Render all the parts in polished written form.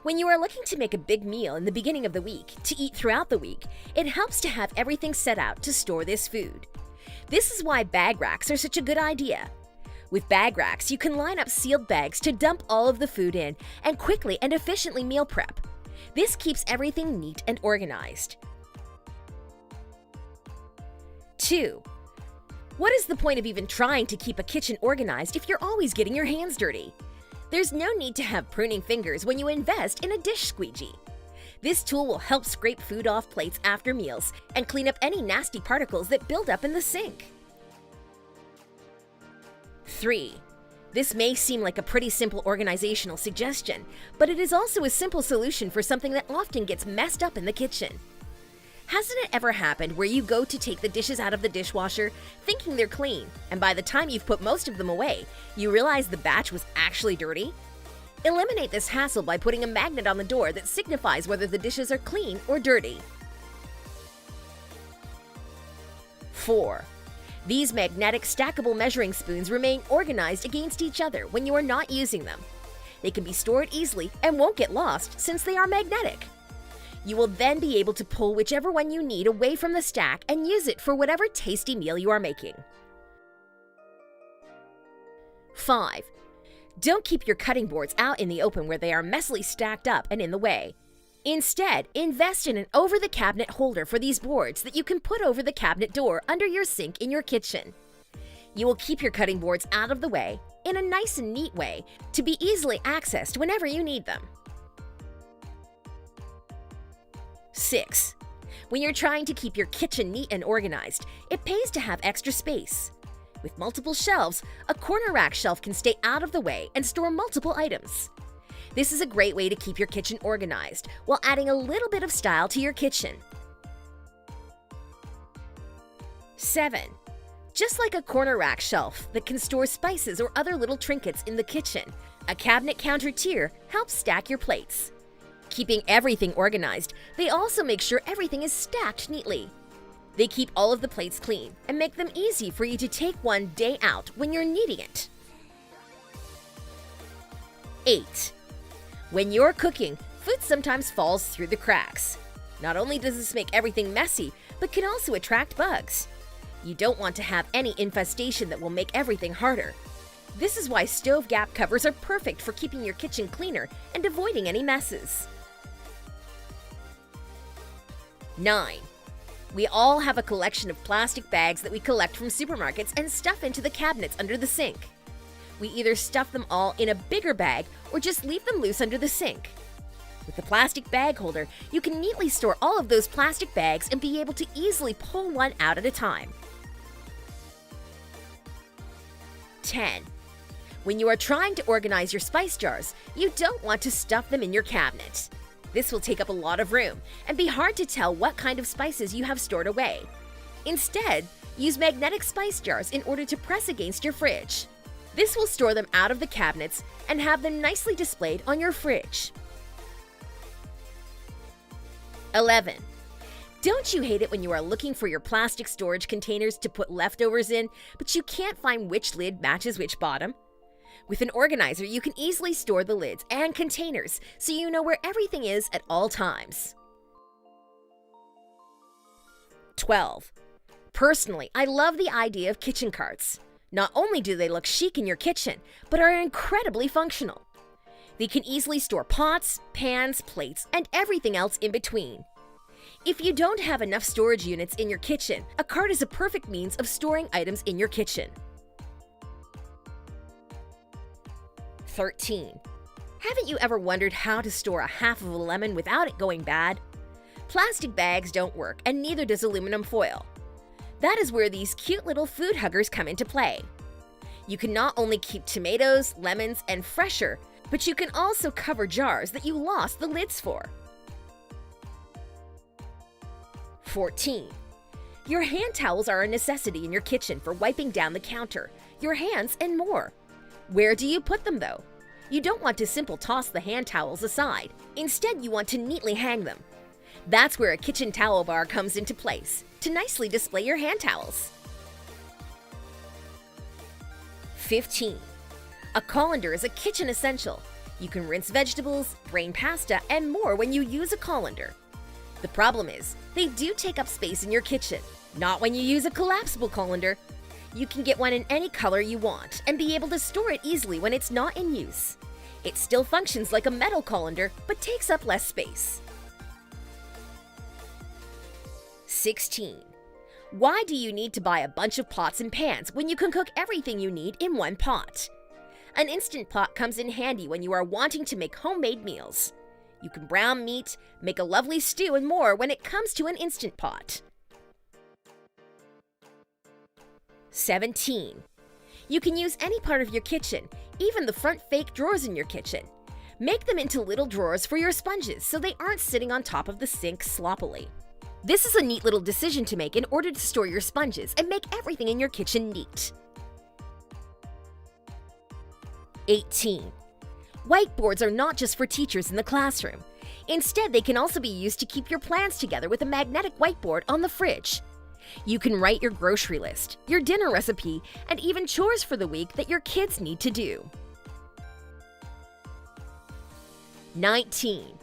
When you are looking to make a big meal in the beginning of the week to eat throughout the week, it helps to have everything set out to store this food. This is why bag racks are such a good idea. With bag racks, you can line up sealed bags to dump all of the food in and quickly and efficiently meal prep. This keeps everything neat and organized. 2. What is the point of even trying to keep a kitchen organized if you're always getting your hands dirty? There's no need to have pruning fingers when you invest in a dish squeegee. This tool will help scrape food off plates after meals and clean up any nasty particles that build up in the sink. 3. This may seem like a pretty simple organizational suggestion, but it is also a simple solution for something that often gets messed up in the kitchen. Hasn't it ever happened where you go to take the dishes out of the dishwasher thinking they're clean, and by the time you've put most of them away, you realize the batch was actually dirty? Eliminate this hassle by putting a magnet on the door that signifies whether the dishes are clean or dirty. 4. These magnetic stackable measuring spoons remain organized against each other when you are not using them. They can be stored easily and won't get lost since they are magnetic. You will then be able to pull whichever one you need away from the stack and use it for whatever tasty meal you are making. 5. Don't keep your cutting boards out in the open where they are messily stacked up and in the way. Instead, invest in an over-the-cabinet holder for these boards that you can put over the cabinet door under your sink in your kitchen. You will keep your cutting boards out of the way, in a nice and neat way, to be easily accessed whenever you need them. 6. When you're trying to keep your kitchen neat and organized, it pays to have extra space. With multiple shelves, a corner rack shelf can stay out of the way and store multiple items. This is a great way to keep your kitchen organized while adding a little bit of style to your kitchen. 7. Just like a corner rack shelf that can store spices or other little trinkets in the kitchen, a cabinet counter tier helps stack your plates. Keeping everything organized, they also make sure everything is stacked neatly. They keep all of the plates clean and make them easy for you to take one day out when you're needing it. 8. When you're cooking, food sometimes falls through the cracks. Not only does this make everything messy, but can also attract bugs. You don't want to have any infestation that will make everything harder. This is why stove gap covers are perfect for keeping your kitchen cleaner and avoiding any messes. 9. We all have a collection of plastic bags that we collect from supermarkets and stuff into the cabinets under the sink. We either stuff them all in a bigger bag or just leave them loose under the sink. With the plastic bag holder, you can neatly store all of those plastic bags and be able to easily pull one out at a time. 10. When you are trying to organize your spice jars, you don't want to stuff them in your cabinet. This will take up a lot of room and be hard to tell what kind of spices you have stored away. Instead, use magnetic spice jars in order to press against your fridge. This will store them out of the cabinets and have them nicely displayed on your fridge. 11. Don't you hate it when you are looking for your plastic storage containers to put leftovers in, but you can't find which lid matches which bottom? With an organizer, you can easily store the lids and containers so you know where everything is at all times. 12. Personally, I love the idea of kitchen carts. Not only do they look chic in your kitchen, but are incredibly functional. They can easily store pots, pans, plates, and everything else in between. If you don't have enough storage units in your kitchen, a cart is a perfect means of storing items in your kitchen. 13. Haven't you ever wondered how to store a half of a lemon without it going bad? Plastic bags don't work, and neither does aluminum foil. That is where these cute little food huggers come into play. You can not only keep tomatoes, lemons, and fresher, but you can also cover jars that you lost the lids for. 14. Your hand towels are a necessity in your kitchen for wiping down the counter, your hands, and more. Where do you put them, though? You don't want to simply toss the hand towels aside. Instead, you want to neatly hang them. That's where a kitchen towel bar comes into place, to nicely display your hand towels. 15. A colander is a kitchen essential. You can rinse vegetables, drain pasta, and more when you use a colander. The problem is, they do take up space in your kitchen. Not when you use a collapsible colander. You can get one in any color you want and be able to store it easily when it's not in use. It still functions like a metal colander, but takes up less space. 16. Why do you need to buy a bunch of pots and pans when you can cook everything you need in one pot? An Instant Pot comes in handy when you are wanting to make homemade meals. You can brown meat, make a lovely stew, and more when it comes to an Instant Pot. 17. You can use any part of your kitchen, even the front fake drawers in your kitchen. Make them into little drawers for your sponges so they aren't sitting on top of the sink sloppily. This is a neat little decision to make in order to store your sponges and make everything in your kitchen neat. 18. Whiteboards are not just for teachers in the classroom. Instead, they can also be used to keep your plans together with a magnetic whiteboard on the fridge. You can write your grocery list, your dinner recipe, and even chores for the week that your kids need to do. 19.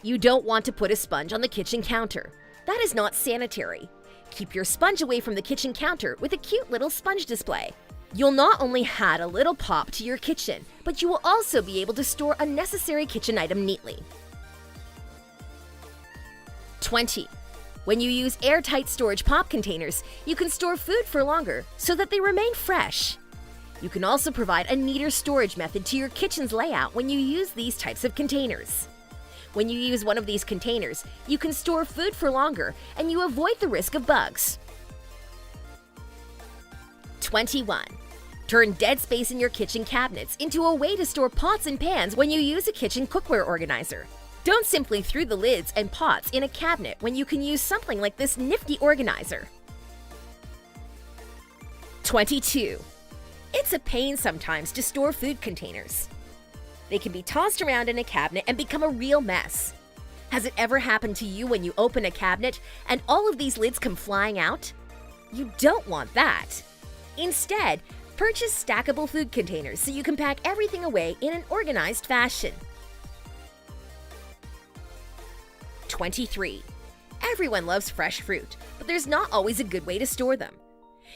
You don't want to put a sponge on the kitchen counter. That is not sanitary. Keep your sponge away from the kitchen counter with a cute little sponge display. You'll not only add a little pop to your kitchen, but you will also be able to store a necessary kitchen item neatly. 20. When you use airtight storage pop containers, you can store food for longer so that they remain fresh. You can also provide a neater storage method to your kitchen's layout when you use these types of containers. When you use one of these containers, you can store food for longer and you avoid the risk of bugs. 21. Turn dead space in your kitchen cabinets into a way to store pots and pans when you use a kitchen cookware organizer. Don't simply throw the lids and pots in a cabinet when you can use something like this nifty organizer. 22. It's a pain sometimes to store food containers. They can be tossed around in a cabinet and become a real mess. Has it ever happened to you when you open a cabinet and all of these lids come flying out? You don't want that. Instead, purchase stackable food containers so you can pack everything away in an organized fashion. 23. Everyone loves fresh fruit, but there's not always a good way to store them.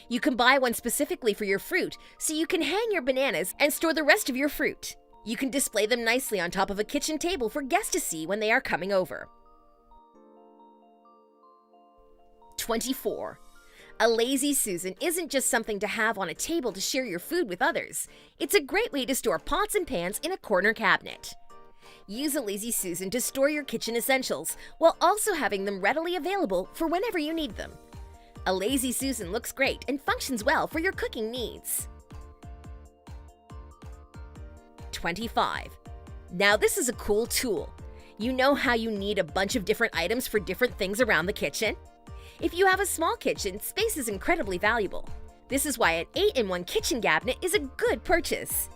You can buy one specifically for your fruit so you can hang your bananas and store the rest of your fruit. You can display them nicely on top of a kitchen table for guests to see when they are coming over. 24. A Lazy Susan isn't just something to have on a table to share your food with others. It's a great way to store pots and pans in a corner cabinet. Use a Lazy Susan to store your kitchen essentials while also having them readily available for whenever you need them. A Lazy Susan looks great and functions well for your cooking needs. 25. Now this is a cool tool. You know how you need a bunch of different items for different things around the kitchen? If you have a small kitchen, space is incredibly valuable. This is why an 8-in-1 kitchen cabinet is a good purchase.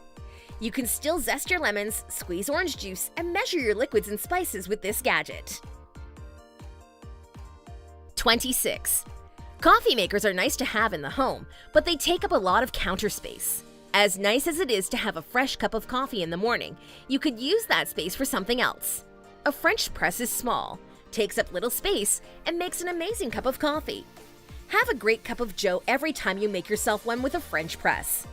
You can still zest your lemons, squeeze orange juice, and measure your liquids and spices with this gadget. 26. Coffee makers are nice to have in the home, but they take up a lot of counter space. As nice as it is to have a fresh cup of coffee in the morning, you could use that space for something else. A French press is small, takes up little space, and makes an amazing cup of coffee. Have a great cup of joe every time you make yourself one with a French press.